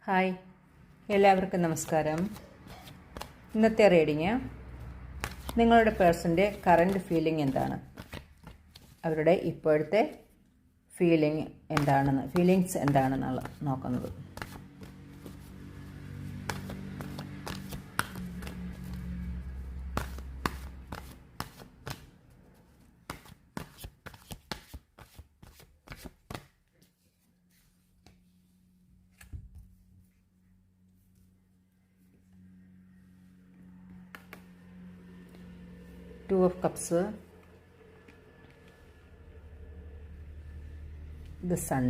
Hi, എല്ലാവർക്കും നമസ്കാരം. ഇന്നത്തെ റീഡിങ് നിങ്ങളുടെ പേഴ്സൻ്റെ കറൻറ്റ് ഫീലിംഗ് എന്താണ്, അവരുടെ ഇപ്പോഴത്തെ ഫീലിങ്സ് എന്താണെന്നുള്ള നോക്കുന്നത്. Two of Cups, the Sun.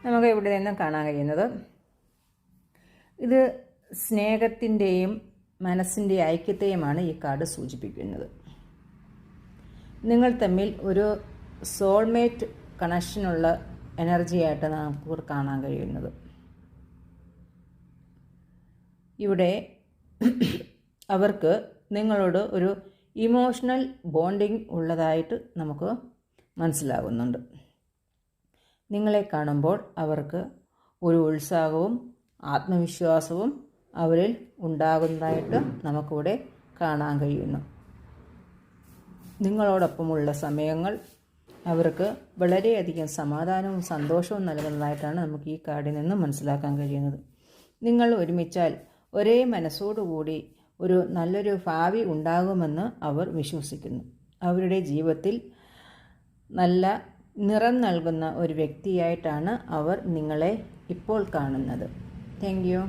നമുക്ക് ഇവിടെ നിന്നും കാണാൻ കഴിയുന്നത് ഇത് സ്നേഹത്തിൻ്റെയും മനസ്സിൻ്റെ ഐക്യത്തെയുമാണ് ഈ കാർഡ് സൂചിപ്പിക്കുന്നത്. നിങ്ങൾ തമ്മിൽ ഒരു സോൾമേറ്റ് കണക്ഷനുള്ള എനർജിയായിട്ട് നമുക്ക് കാണാൻ കഴിയുന്നത്. ഇവിടെ അവർക്ക് നിങ്ങളോട് ഒരു ഇമോഷണൽ ബോണ്ടിങ് ഉള്ളതായിട്ട് നമുക്ക് മനസ്സിലാകുന്നുണ്ട്. നിങ്ങളെ കാണുമ്പോൾ അവർക്ക് ഒരു ഉത്സാഹവും ആത്മവിശ്വാസവും അവരിൽ ഉണ്ടാകുന്നതായിട്ട് നമുക്കിവിടെ കാണാൻ കഴിയുന്നു. നിങ്ങളോടൊപ്പമുള്ള സമയങ്ങൾ അവർക്ക് വളരെയധികം സമാധാനവും സന്തോഷവും നൽകുന്നതായിട്ടാണ് നമുക്ക് ഈ കാർഡിൽ നിന്ന് മനസ്സിലാക്കാൻ കഴിയുന്നത്. നിങ്ങൾ ഒരുമിച്ചാൽ ഒരേ മനസ്സോടുകൂടി ഒരു നല്ലൊരു ഭാവി ഉണ്ടാകുമെന്ന് അവർ വിശ്വസിക്കുന്നു. അവരുടെ ജീവിതത്തിൽ നല്ല നിറം നൽകുന്ന ഒരു വ്യക്തിയായിട്ടാണ് അവർ നിങ്ങളെ ഇപ്പോൾ കാണുന്നത്. Thank you.